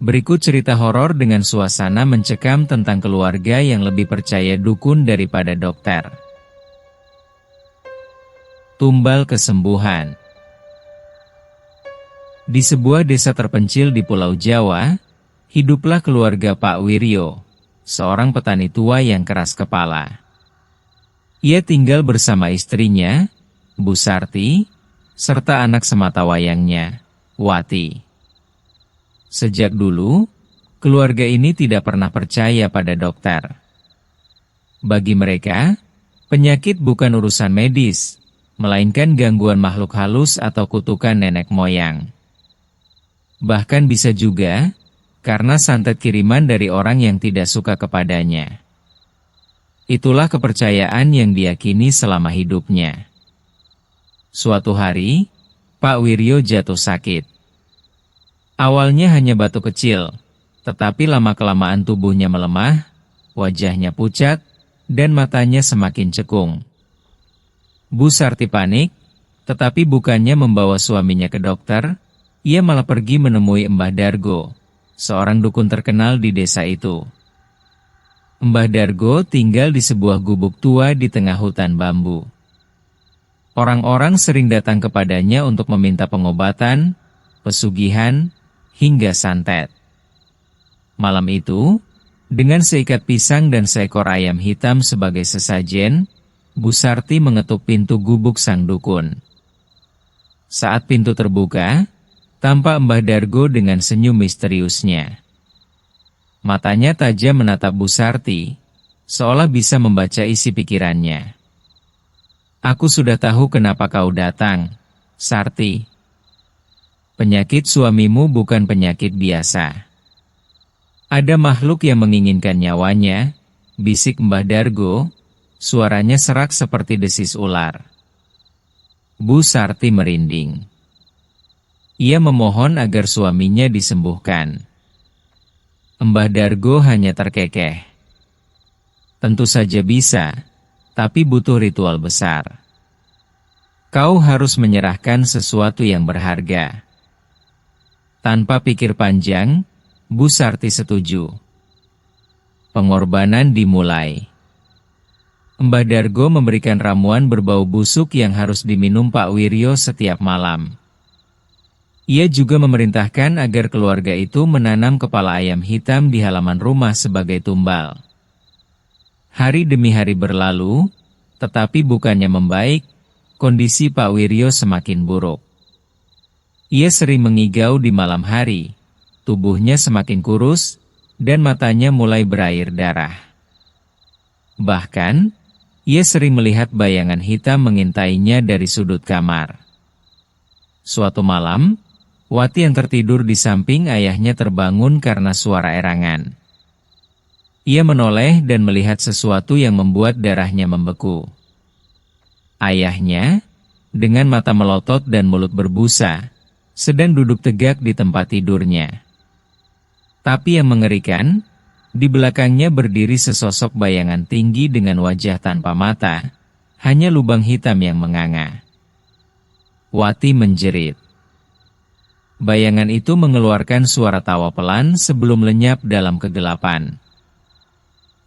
Berikut cerita horor dengan suasana mencekam tentang keluarga yang lebih percaya dukun daripada dokter. Tumbal kesembuhan. Di sebuah desa terpencil di Pulau Jawa, hiduplah keluarga Pak Wiryo, seorang petani tua yang keras kepala. Ia tinggal bersama istrinya, Bu Sarti, serta anak sematawayangnya, Wati. Sejak dulu, keluarga ini tidak pernah percaya pada dokter. Bagi mereka, penyakit bukan urusan medis, melainkan gangguan makhluk halus atau kutukan nenek moyang. Bahkan bisa juga karena santet kiriman dari orang yang tidak suka kepadanya. Itulah kepercayaan yang diyakini selama hidupnya. Suatu hari, Pak Wiryo jatuh sakit. Awalnya hanya batuk kecil, tetapi lama-kelamaan tubuhnya melemah, wajahnya pucat, dan matanya semakin cekung. Bu Sarti panik, tetapi bukannya membawa suaminya ke dokter, ia malah pergi menemui Mbah Dargo, seorang dukun terkenal di desa itu. Mbah Dargo tinggal di sebuah gubuk tua di tengah hutan bambu. Orang-orang sering datang kepadanya untuk meminta pengobatan, pesugihan, hingga santet. Malam itu, dengan seikat pisang dan seekor ayam hitam sebagai sesajen, Bu Sarti mengetuk pintu gubuk sang dukun. Saat pintu terbuka, tampak Mbah Dargo dengan senyum misteriusnya. Matanya tajam menatap Bu Sarti, seolah bisa membaca isi pikirannya. "Aku sudah tahu kenapa kau datang, Sarti. Penyakit suamimu bukan penyakit biasa. Ada makhluk yang menginginkan nyawanya," bisik Mbah Dargo, suaranya serak seperti desis ular. Bu Sarti merinding. Ia memohon agar suaminya disembuhkan. Mbah Dargo hanya terkekeh. "Tentu saja bisa, tapi butuh ritual besar. Kau harus menyerahkan sesuatu yang berharga." Tanpa pikir panjang, Bu Sarti setuju. Pengorbanan dimulai. Mbah Dargo memberikan ramuan berbau busuk yang harus diminum Pak Wiryo setiap malam. Ia juga memerintahkan agar keluarga itu menanam kepala ayam hitam di halaman rumah sebagai tumbal. Hari demi hari berlalu, tetapi bukannya membaik, kondisi Pak Wiryo semakin buruk. Ia sering mengigau di malam hari, tubuhnya semakin kurus, dan matanya mulai berair darah. Bahkan, ia sering melihat bayangan hitam mengintainya dari sudut kamar. Suatu malam, Wati yang tertidur di samping ayahnya terbangun karena suara erangan. Ia menoleh dan melihat sesuatu yang membuat darahnya membeku. Ayahnya, dengan mata melotot dan mulut berbusa, sedang duduk tegak di tempat tidurnya. Tapi yang mengerikan, di belakangnya berdiri sesosok bayangan tinggi dengan wajah tanpa mata, hanya lubang hitam yang menganga. Wati menjerit. Bayangan itu mengeluarkan suara tawa pelan sebelum lenyap dalam kegelapan.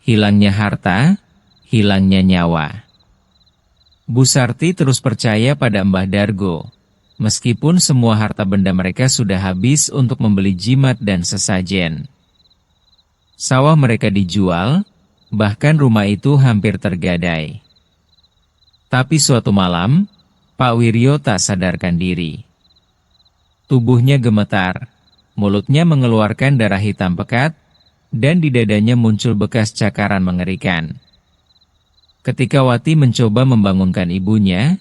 Hilangnya harta, hilangnya nyawa. Bu Sarti terus percaya pada Mbah Dargo, meskipun semua harta benda mereka sudah habis untuk membeli jimat dan sesajen. Sawah mereka dijual, bahkan rumah itu hampir tergadai. Tapi suatu malam, Pak Wiryo tak sadarkan diri. Tubuhnya gemetar, mulutnya mengeluarkan darah hitam pekat, dan di dadanya muncul bekas cakaran mengerikan. Ketika Wati mencoba membangunkan ibunya,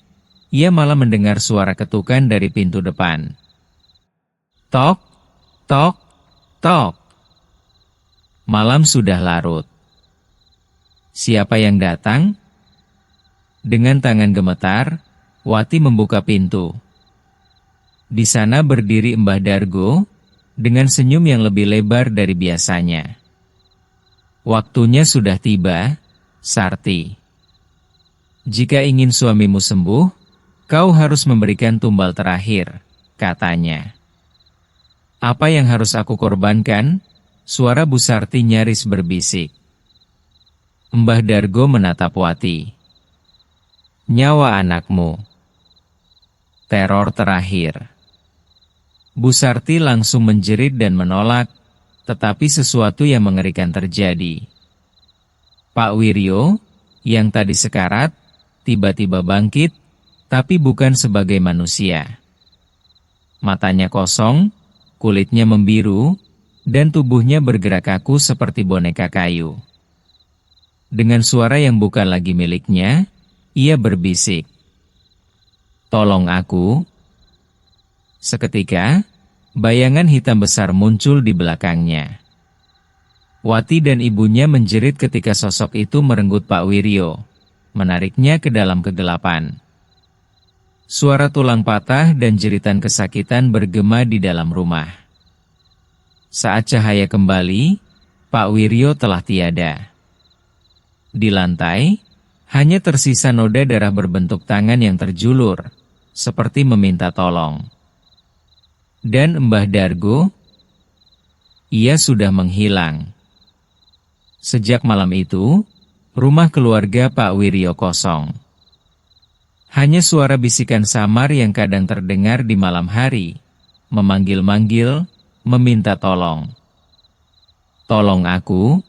ia malah mendengar suara ketukan dari pintu depan. Tok, tok, tok. Malam sudah larut. Siapa yang datang? Dengan tangan gemetar, Wati membuka pintu. Di sana berdiri Mbah Dargo, dengan senyum yang lebih lebar dari biasanya. "Waktunya sudah tiba, Sarti. Jika ingin suamimu sembuh, kau harus memberikan tumbal terakhir," katanya. Apa yang harus aku korbankan? Suara Bu Sarti nyaris berbisik. Mbah Dargo menatap Wati. Nyawa anakmu. Teror terakhir. Bu Sarti langsung menjerit dan menolak, tetapi sesuatu yang mengerikan terjadi. Pak Wiryo, yang tadi sekarat, tiba-tiba bangkit, tapi bukan sebagai manusia. Matanya kosong, kulitnya membiru, dan tubuhnya bergerak kaku seperti boneka kayu. Dengan suara yang bukan lagi miliknya, ia berbisik. Tolong aku. Seketika, bayangan hitam besar muncul di belakangnya. Wati dan ibunya menjerit ketika sosok itu merenggut Pak Wiryo, menariknya ke dalam kegelapan. Suara tulang patah dan jeritan kesakitan bergema di dalam rumah. Saat cahaya kembali, Pak Wiryo telah tiada. Di lantai, hanya tersisa noda darah berbentuk tangan yang terjulur, seperti meminta tolong. Dan Mbah Dargo, ia sudah menghilang. Sejak malam itu, rumah keluarga Pak Wiryo kosong. Hanya suara bisikan samar yang kadang terdengar di malam hari, memanggil-manggil, meminta tolong. Tolong aku,